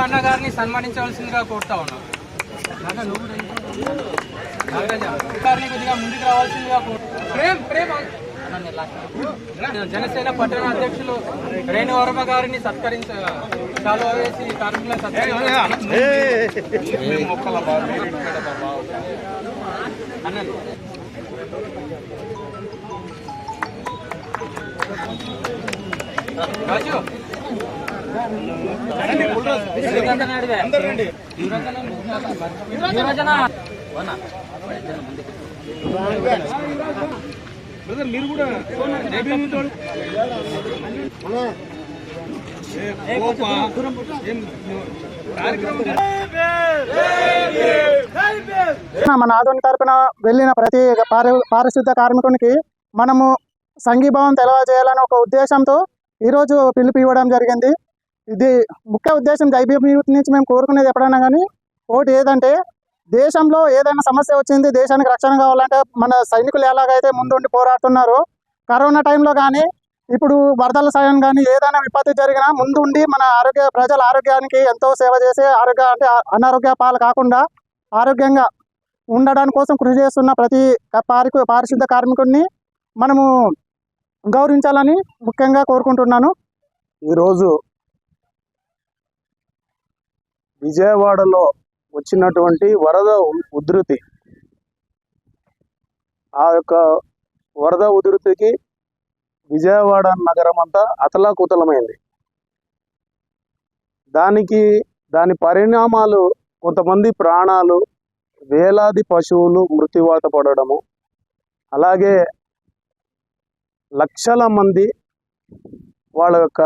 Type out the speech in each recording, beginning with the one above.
అన్న గారిని సన్మానించవలసిందిగా కోరుతా ఉన్నాం. గారిని కొద్దిగా ముందుకు రావాల్సిందిగా జనసేన పట్టణ అధ్యక్షులు రేణువర్మ గారిని చాలు వేసి కార్మికులను రాజు మీరు కూడా మన ఆదోని తరపున వెళ్ళిన ప్రతి పారిశుద్ధ కార్మికునికి మనము సంఘీభావం తెలియజేయాలని ఒక ఉద్దేశంతో ఈరోజు పిలుపు ఇవ్వడం జరిగింది. ఇది ముఖ్య ఉద్దేశం జైబీఎం యూత్ నుంచి మేము కోరుకునేది ఎప్పుడైనా కానీ ఒకటి ఏదంటే, దేశంలో ఏదైనా సమస్య వచ్చింది, దేశానికి రక్షణ కావాలంటే మన సైనికులు ఎలాగైతే ముందుండి పోరాడుతున్నారో, కరోనా టైంలో కానీ ఇప్పుడు వరదల సాయం కానీ ఏదైనా విపత్తి జరిగినా ముందుండి మన ప్రజల ఆరోగ్యానికి ఎంతో సేవ చేసే అనారోగ్య పాలు కాకుండా ఆరోగ్యంగా ఉండడానికి కోసం కృషి చేస్తున్న ప్రతి పారిశుద్ధ కార్మికుడిని మనము గౌరవించాలని ముఖ్యంగా కోరుకుంటున్నాను. ఈరోజు విజయవాడలో వచ్చినటువంటి వరద ఉధృతి, ఆ యొక్క వరద ఉధృతికి విజయవాడ నగరం అంతా అతలాకుతలమైంది. దాని పరిణామాలు కొంతమంది ప్రాణాలు, వేలాది పశువులు మృత్యువాత పడడము, అలాగే లక్షల మంది వాళ్ళ యొక్క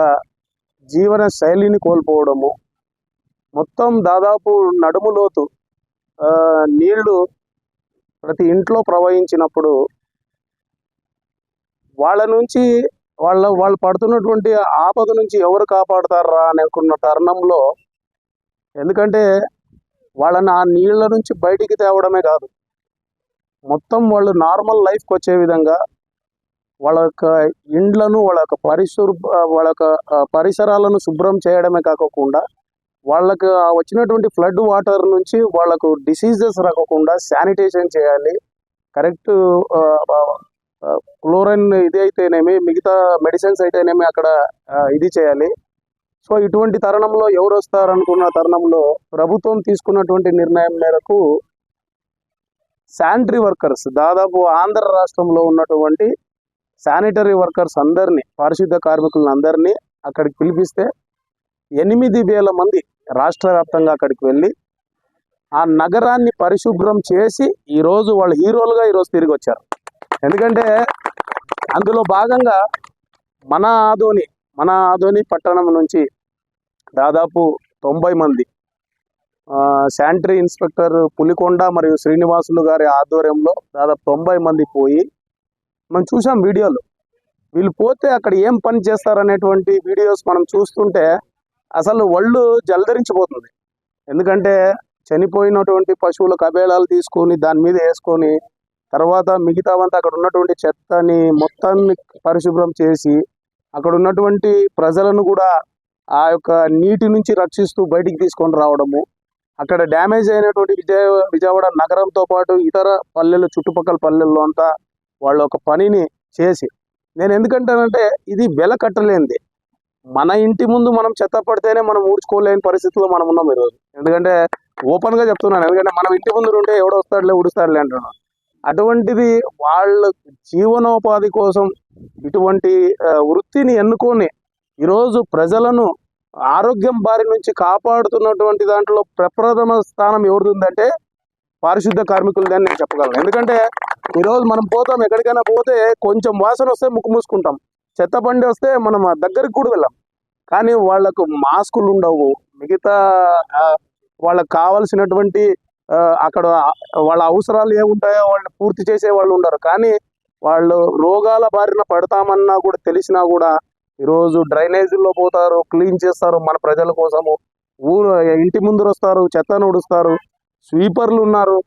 జీవన శైలిని కోల్పోవడము, మొత్తం దాదాపు నడుములోతు నీళ్లు ప్రతి ఇంట్లో ప్రవహించినప్పుడు వాళ్ళు పడుతున్నటువంటి ఆపద నుంచి ఎవరు కాపాడుతారా అనుకున్న తరుణంలో, ఎందుకంటే వాళ్ళని ఆ నీళ్ల నుంచి బయటికి తేవడమే కాదు, మొత్తం వాళ్ళు నార్మల్ లైఫ్కి వచ్చే విధంగా వాళ్ళ యొక్క ఇండ్లను, వాళ్ళ యొక్క పరిసరాలను శుభ్రం చేయడమే కాకుండా, వాళ్ళకు వచ్చినటువంటి ఫ్లడ్ వాటర్ నుంచి వాళ్ళకు డిసీజెస్ రాకుండా శానిటేషన్ చేయాలి, కరెక్ట్ క్లోరైన్ ఇది అయితేనేమి, మిగతా మెడిసిన్స్ అయితేనేమి అక్కడ ఇది చేయాలి. సో ఇటువంటి తరుణంలో ఎవరు వస్తారనుకున్న తరుణంలో ప్రభుత్వం తీసుకున్నటువంటి నిర్ణయం మేరకు శానిటరీ వర్కర్స్, దాదాపు ఆంధ్ర రాష్ట్రంలో ఉన్నటువంటి శానిటరీ వర్కర్స్ అందరినీ, పారిశుద్ధ కార్మికులను అందరినీ అక్కడికి పిలిపిస్తే 8,000 మంది రాష్ట్ర వ్యాప్తంగా అక్కడికి వెళ్ళి ఆ నగరాన్ని పరిశుభ్రం చేసి ఈరోజు వాళ్ళు హీరోలుగా ఈరోజు తిరిగి వచ్చారు. ఎందుకంటే అందులో భాగంగా మన ఆదోని పట్టణం నుంచి దాదాపు 90 మంది శానిటరీ ఇన్స్పెక్టర్ పులికొండ మరియు శ్రీనివాసులు గారి ఆధ్వర్యంలో దాదాపు 90 మంది పోయి మనం చూసాం వీడియోలు. వీళ్ళు పోతే అక్కడ ఏం పని చేస్తారనేటువంటి వీడియోస్ మనం చూస్తుంటే అసలు ఒళ్ళు జలధరించిపోతుంది. ఎందుకంటే చనిపోయినటువంటి పశువుల కబేళాలు తీసుకొని దాని మీద వేసుకొని తర్వాత మిగతావంతా అక్కడ ఉన్నటువంటి చెత్తని మొత్తాన్ని పరిశుభ్రం చేసి అక్కడ ఉన్నటువంటి ప్రజలను కూడా ఆ యొక్క నీటి నుంచి రక్షిస్తూ బయటికి తీసుకొని రావడము, అక్కడ డ్యామేజ్ అయినటువంటి విజయవాడ నగరంతో పాటు ఇతర పల్లెలు, చుట్టుపక్కల పల్లెల్లో అంతా వాళ్ళ ఒక పనిని చేసి, నేను ఎందుకంటానంటే ఇది వెల కట్టలేనిది. మన ఇంటి ముందు మనం చెత్త పడితేనే మనం ఊడ్చుకోలేని పరిస్థితుల్లో మనం ఉన్నాం ఈరోజు. ఎందుకంటే ఓపెన్గా చెప్తున్నాను, ఎందుకంటే మనం ఇంటి ముందు ఉంటే ఎవడో వస్తాడులే ఊడుస్తాడులే అంటున్నాను. అటువంటిది వాళ్ళ జీవనోపాధి కోసం ఇటువంటి వృత్తిని ఎన్నుకొని ఈరోజు ప్రజలను ఆరోగ్యం బారి నుంచి కాపాడుతున్నటువంటి దాంట్లో ప్రప్రథమ స్థానం ఎవరిది ఉందంటే పారిశుద్ధ కార్మికులది అని నేను చెప్పగలను. ఎందుకంటే ఈరోజు మనం పోతాం, ఎక్కడికైనా పోతే కొంచెం వాసన వస్తే ముక్కు మూసుకుంటాం, చెత్త బండి వస్తే మనం దగ్గరికి కూడా వెళ్ళాం. కానీ వాళ్లకు మాస్కులు ఉండవు, మిగతా వాళ్ళకు కావాల్సినటువంటి అక్కడ వాళ్ళ అవసరాలు ఏముంటాయో వాళ్ళని పూర్తి చేసే వాళ్ళు ఉండరు. కానీ వాళ్ళు రోగాల బారిన పడతామన్నా కూడా తెలిసినా కూడా ఈరోజు డ్రైనేజీల్లో పోతారు, క్లీన్ చేస్తారు మన ప్రజల కోసము, ఇంటి ముందు వస్తారు, చెత్తను ఉడుస్తారు, స్వీపర్లు ఉన్నారు,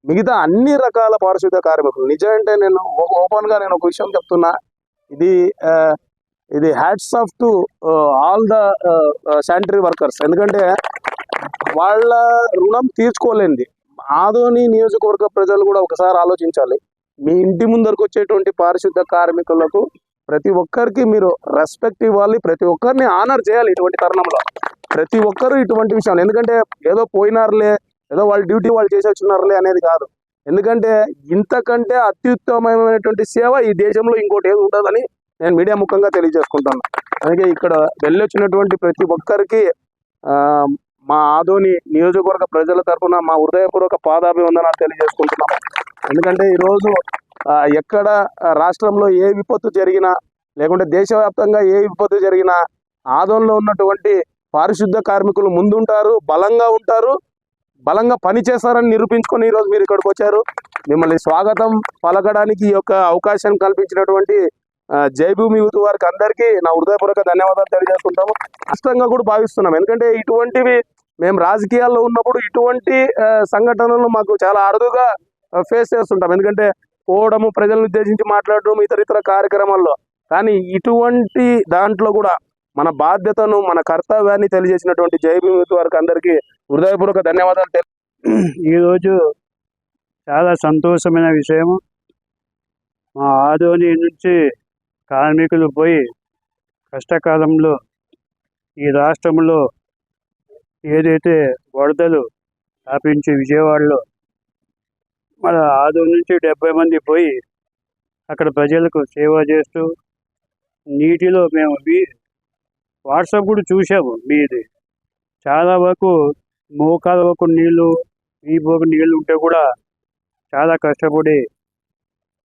మిగతా అన్ని రకాల పారిశుద్ధ్య కార్మికులు నిజమంటే నేను ఓపెన్ గా నేను ఒక విషయం చెప్తున్నా, ఇది ఇది hats off to all the sanitary workers. ఎందుకంటే వాళ్ళ రుణం తీర్చుకోలేంది. ఆదోని నియోజకవర్గ ప్రజలు కూడా ఒకసారి ఆలోచించాలి. మీ ఇంటి ముందరకు వచ్చేటువంటి పారిశుద్ధ్య కార్మికులకు ప్రతి ఒక్కరికి మీరు రెస్పెక్ట్ ఇవ్వాలి, ప్రతి ఒక్కరిని ఆనర్ చేయాలి. ఇటువంటి తరుణంలో ప్రతి ఒక్కరు ఇటువంటి విషయం, ఎందుకంటే ఏదో పోయినారులే, ఏదో వాళ్ళ డ్యూటీ వాళ్ళు చేసి వచ్చినారులే అనేది కాదు. ఎందుకంటే ఇంతకంటే అత్యుత్తమమైనటువంటి సేవ ఈ దేశంలో ఇంకోటి ఏది ఉంటుందని నేను మీడియా ముఖంగా తెలియజేసుకుంటాను. అందుకే ఇక్కడ వెళ్ళొచ్చినటువంటి ప్రతి ఒక్కరికి మా ఆదోని నియోజకవర్గ ప్రజల తరఫున మా హృదయపూర్వక పాదాభివందనాలు తెలియజేసుకుంటున్నాము. ఎందుకంటే ఈరోజు ఎక్కడ రాష్ట్రంలో ఏ విపత్తు జరిగినా, లేకుంటే దేశవ్యాప్తంగా ఏ విపత్తు జరిగినా ఆదోనిలో ఉన్నటువంటి పారిశుద్ధ కార్మికులు ముందుంటారు, బలంగా ఉంటారు, బలంగా పనిచేస్తారని నిరూపించుకొని ఈరోజు మీరు ఇక్కడికి వచ్చారు. మిమ్మల్ని స్వాగతం పలకడానికి ఈ యొక్క అవకాశం కల్పించినటువంటి జైభూమి యూత్ వారికి అందరికీ నా హృదయపూర్వక ధన్యవాదాలు తెలియజేసుకుంటాము. కష్టంగా కూడా భావిస్తున్నాం, ఎందుకంటే ఇటువంటివి మేము రాజకీయాల్లో ఉన్నప్పుడు ఇటువంటి సంఘటనలు మాకు చాలా అరుదుగా ఫేస్ చేస్తుంటాం. ఎందుకంటే పోవడము, ప్రజలను ఉద్దేశించి మాట్లాడడం, ఇతర కార్యక్రమాల్లో. కానీ ఇటువంటి దాంట్లో కూడా మన బాధ్యతను, మన కర్తవ్యాన్ని తెలియజేసినటువంటి జైభూమి యూత్ వారికి అందరికీ హృదయపూర్వక ధన్యవాదాలు. ఈరోజు చాలా సంతోషమైన విషయం. మా ఆదోని నుంచి కార్మికులు పోయి కష్టకాలంలో ఈ రాష్ట్రంలో ఏదైతే వరదలు వ్యాపించి విజయవాడలో మన ఆదోని నుంచి 70 మంది పోయి అక్కడ ప్రజలకు సేవ చేస్తూ, నీటిలో మేము వాట్సాప్ కూడా చూసాము మీది, చాలా వరకు మోకాల వరకు నీళ్ళు, ఈ పోకు నీళ్ళు ఉంటే కూడా చాలా కష్టపడి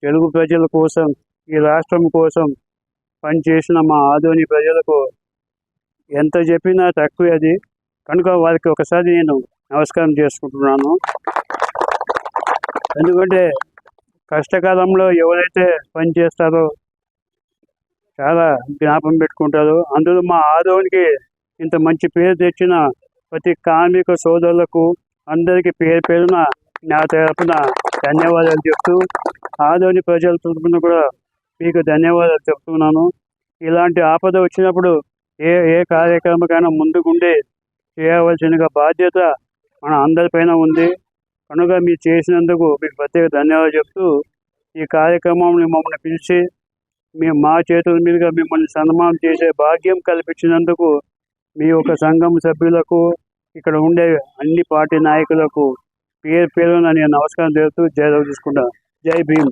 తెలుగు ప్రజల కోసం, ఈ రాష్ట్రం కోసం పనిచేసిన మా ఆదోని ప్రజలకు ఎంత చెప్పినా తక్కువే అది. కనుక వారికి ఒకసారి నేను నమస్కారం చేసుకుంటున్నాను. ఎందుకంటే కష్టకాలంలో ఎవరైతే పనిచేస్తారో చాలా జ్ఞాపకం పెట్టుకుంటారు. అందులో మా ఆదోనికి ఇంత మంచి పేరు తెచ్చిన ప్రతి కార్మిక సోదరులకు అందరికీ పేరు పేరున నా తరపున ధన్యవాదాలు చెప్తూ, ఆదోని ప్రజల తరపున కూడా మీకు ధన్యవాదాలు చెప్తున్నాను. ఇలాంటి ఆపద వచ్చినప్పుడు ఏ కార్యక్రమకైనా ముందుకుండి చేయవలసిన బాధ్యత మన అందరిపైన ఉంది. కనుక మీరు చేసినందుకు మీకు ప్రత్యేక ధన్యవాదాలు చెప్తూ, ఈ కార్యక్రమంని మమ్మల్ని పిలిచి మా చేతుల మీదుగా మిమ్మల్ని సన్మానం చేసే భాగ్యం కల్పించినందుకు మీ యొక్క సంఘం సభ్యులకు, ఇక్కడ ఉండే అన్ని పార్టీ నాయకులకు పేరు పేరున నేను నమస్కారం చేస్తూ జై తీసుకుంటాను. జై భీమ్.